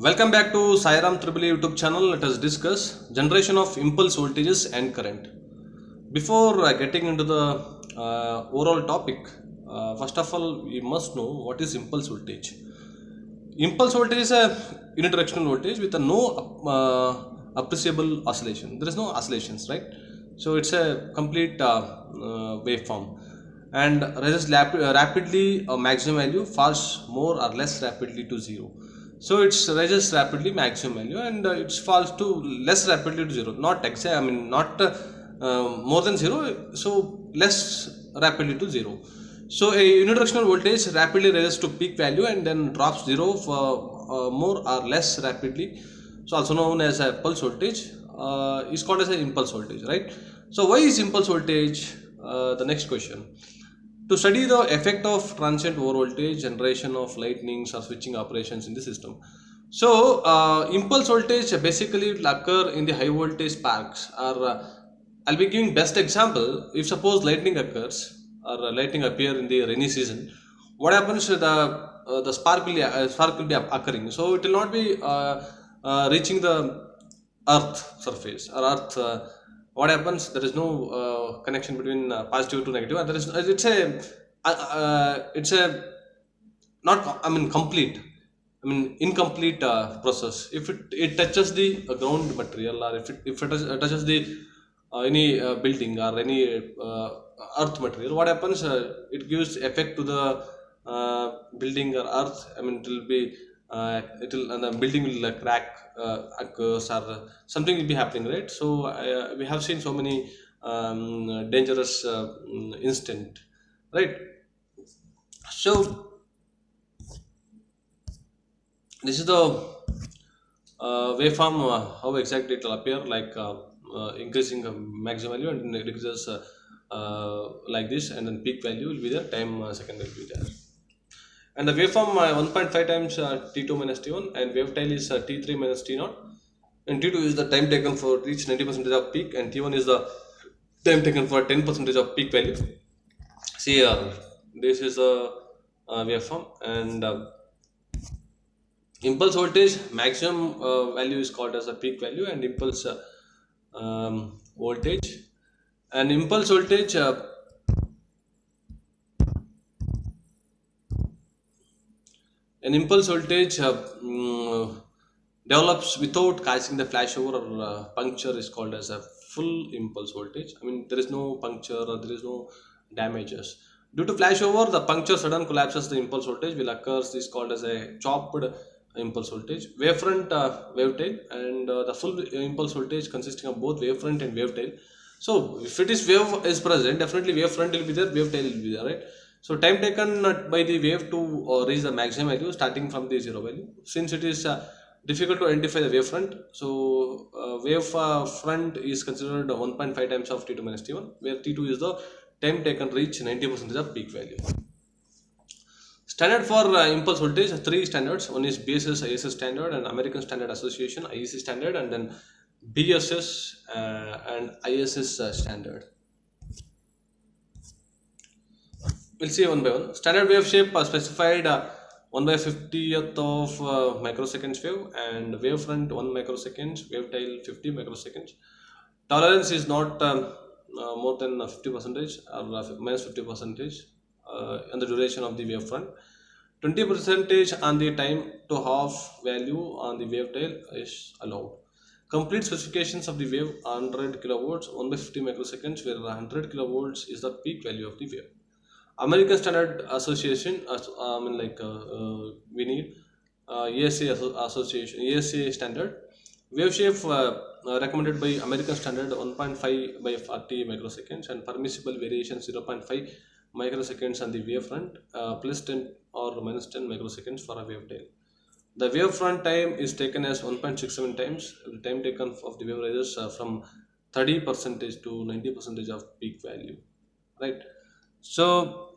Welcome back to Sairam Triple E YouTube channel. Let us discuss generation of impulse voltages and current. Before getting into the overall topic, first of all, we must know what is impulse voltage. Impulse voltage is a unidirectional voltage with a no appreciable oscillation. There is no oscillations, right? So it's a complete waveform and rises rapidly a maximum value, falls more or less rapidly to zero. So it rises rapidly maximum value and it falls to less rapidly to zero. Not exact, I mean not more than zero. So less rapidly to zero. So a unidirectional voltage rapidly rises to peak value and then drops zero for more or less rapidly. So also known as a pulse voltage is called as an impulse voltage, right? So why is impulse voltage? The next question. To study the effect of transient overvoltage, generation of lightnings or switching operations in the system. So impulse voltage basically will occur in the high voltage sparks or I'll be giving best example. If suppose lightning occurs or lightning appear in the rainy season, what happens to the spark will be occurring. So it will not be reaching the earth surface or earth. What happens? There is no connection between positive to negative, and there is it's a not I mean complete. I mean incomplete process. If it touches the ground material or if it touches the any building or any earth material, what happens? It gives effect to the building or earth. I mean it will be it will and the building will crack occurs or something will be happening, right? So we have seen so many dangerous instant, right? So this is the waveform, how exactly it will appear, like increasing maximum value and then it decreases like this, and then peak value will be there, time second will be there. And the waveform 1.5 times t2 minus t1, and wave tail is t3 minus t0, and t2 is the time taken for reach 90% of peak, and t1 is the time taken for 10% of peak value. See here, this is the waveform, and impulse voltage maximum value is called as a peak value, and impulse voltage and impulse voltage an impulse voltage develops without causing the flashover or puncture is called as a full impulse voltage. I mean there is no puncture or there is no damages due to flashover. The puncture sudden collapses the impulse voltage will occur. This is called as a chopped impulse voltage. Wavefront, wave tail, and the full impulse voltage consisting of both wavefront and wave tail. So if it is wave is present, definitely wavefront will be there, wave tail will be there, right? So time taken by the wave to reach the maximum value starting from the zero value. Since it is difficult to identify the wavefront, so wave front is considered 1.5 times of t2 minus t1, where t2 is the time taken reach 90% of peak value. Standard for impulse voltage, three standards. One is BSS ISS standard and American Standard Association IEC standard, and then BSS and ISS standard. We'll see one by one. Standard wave shape specified 1 by 50th of microseconds wave, and wavefront 1 microseconds, wave tail 50 microseconds. Tolerance is not more than 50 percentage or minus 50 percentage on the duration of the wavefront. 20 percentage on the time to half value on the wave tail is allowed. Complete specifications of the wave 100 kilovolts, 1 by 50 microseconds, where 100 kilovolts is the peak value of the wave. American Standard Association, I mean like we need ESA Association, ESA standard. Wave shape recommended by American Standard 1.5 by 40 microseconds, and permissible variation 0.5 microseconds on the wavefront, plus 10 or minus 10 microseconds for a wave tail. The wavefront time is taken as 1.67 times. The time taken of the wave rises from 30% to 90% of peak value, right? So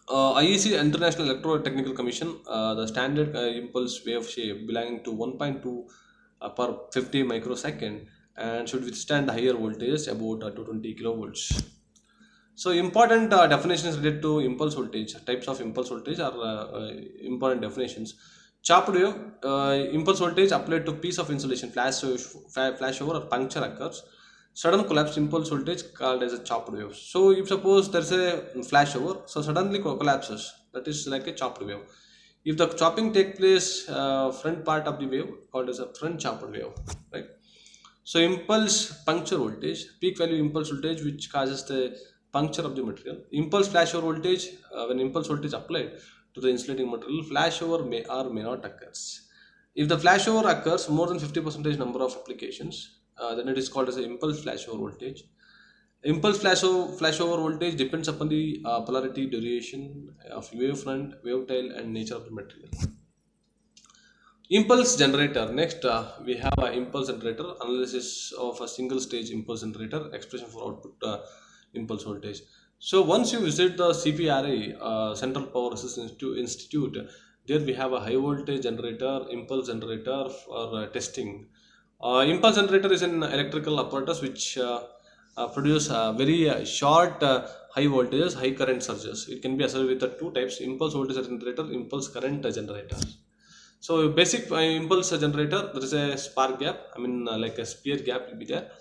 IEC International Electrotechnical Commission, the standard impulse wave shape belonging to 1.2 per 50 microsecond and should withstand higher voltage about 220 kilovolts. So important definitions related to impulse voltage, types of impulse voltage are important definitions. Chopped wave, impulse voltage applied to piece of insulation, flashover or puncture occurs. Sudden collapse impulse voltage called as a chopped wave. So if suppose there is a flashover, so suddenly collapses, that is like a chopped wave. If the chopping take place front part of the wave, called as a front chopped wave, right? So impulse puncture voltage, peak value impulse voltage, which causes the puncture of the material. Impulse flashover voltage, when impulse voltage applied to the insulating material, flashover may or may not occurs. If the flashover occurs more than 50% number of applications, then it is called as a impulse flashover voltage. Impulse flashover voltage depends upon the polarity, duration of wavefront, wave tail, and nature of the material. Impulse generator. Next, we have an impulse generator, analysis of a single stage impulse generator, expression for output impulse voltage. So once you visit the CPRI, Central Power Research Institute, there we have a high voltage generator, impulse generator for testing. Impulse generator is an electrical apparatus which produce very short high voltages, high current surges. It can be associated with the two types: impulse voltage generator, impulse current generator. So basic impulse generator, there is a spark gap. I mean, like a sphere gap will be there.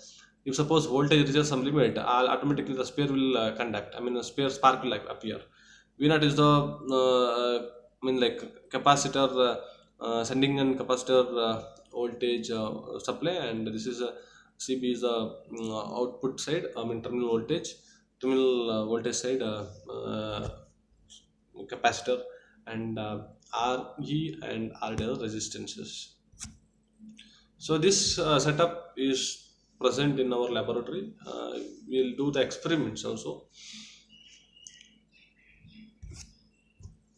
If suppose voltage reaches some limit, automatically the sphere will conduct. I mean, a sphere spark will like appear. V naught is the I mean like capacitor sending and capacitor voltage supply, and this is a CB is the output side. I mean terminal voltage, terminal voltage side capacitor, and Re and Rd resistances. So this setup is present in our laboratory. We'll do the experiments also.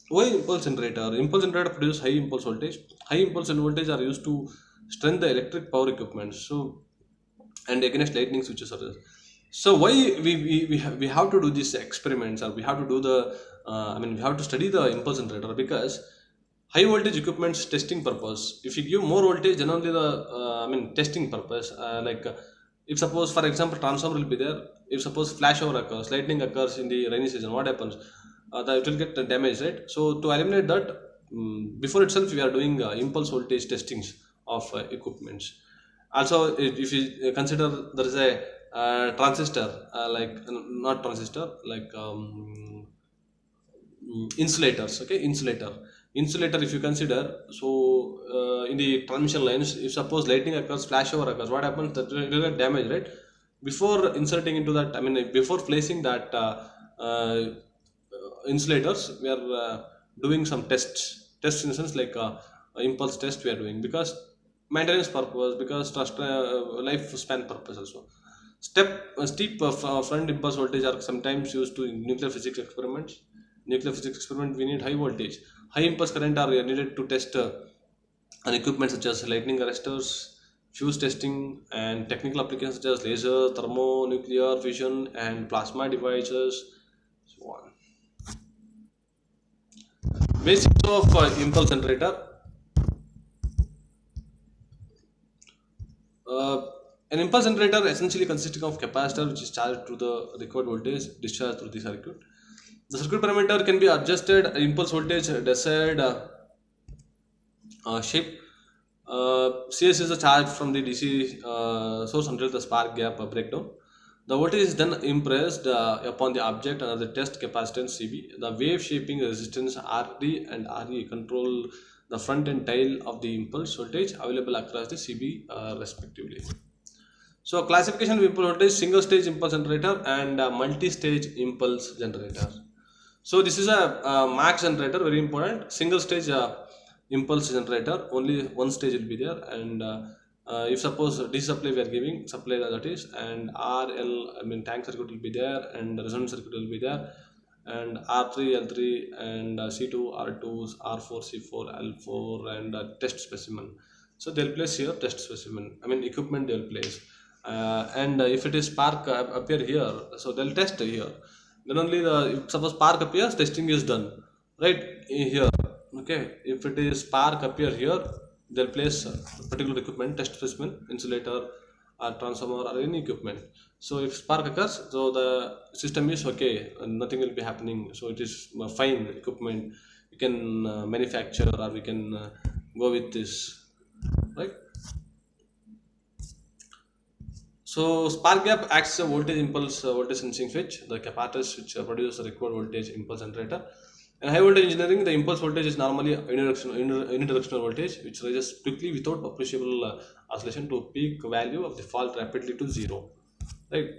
Why impulse generator? Impulse generator produce high impulse voltage. High impulse and voltage are used to strengthen the electric power equipment. So and against lightning switches are there. So why we have to do these experiments, or we have to do the I mean we have to study the impulse generator, because high voltage equipments testing purpose. If you give more voltage, then only the I mean testing purpose, if suppose for example transformer will be there, if suppose flashover occurs, lightning occurs in the rainy season, what happens? It will get damaged, right? So to eliminate that, before itself we are doing impulse voltage testings of equipments. Also, if you consider there is a transistor, not transistor, like insulators, okay, insulator if you consider. So in the transmission lines, if suppose lightning occurs, flashover occurs, what happens? That will get damaged, right? Before inserting into that, I mean before placing that insulators, we are doing some tests in the sense like impulse test we are doing, because maintenance purpose, because trust lifespan purpose also. Steep front impulse voltage are sometimes used to in nuclear physics experiments. Nuclear physics experiment, we need high voltage. High impulse current are needed to test an equipment such as lightning arresters, fuse testing, and technical applications such as laser, thermonuclear fusion, and plasma devices, so on. Basics of impulse generator. Uh, an impulse generator essentially consisting of capacitor which is charged to the required voltage discharged through the circuit. The circuit parameter can be adjusted, impulse voltage desired shape. CS is a charge from the DC source until the spark gap breakdown. The voltage is then impressed upon the object under the test capacitance CB. The wave shaping resistance RD and RE control the front and tail of the impulse voltage available across the CB respectively. So classification of impulse voltage: single stage impulse generator and multi-stage impulse generator. So this is a max generator, very important. Single stage impulse generator, only one stage will be there, and if suppose DC supply we are giving supply, that is, and RL, I mean tank circuit will be there, and resonance circuit will be there, and R3, L3, and C2, R2, R4, C4, L4, and test specimen. So they'll place here test specimen. I mean equipment they'll place, and if it is spark appear here, so they'll test here. Then only the, if suppose spark appears, testing is done, right here. Okay, if it is spark appear here, they'll place particular equipment, test specimen, insulator, or transformer or any equipment. So if spark occurs, so the system is okay, nothing will be happening. So it is fine equipment. We can manufacture or we can go with this, right? So spark gap acts as a voltage impulse voltage sensing switch. The capacitors which produce the required voltage impulse generator. In high voltage engineering, the impulse voltage is normally unidirectional voltage, which rises quickly without appreciable oscillation to peak value of the fall rapidly to zero. Right.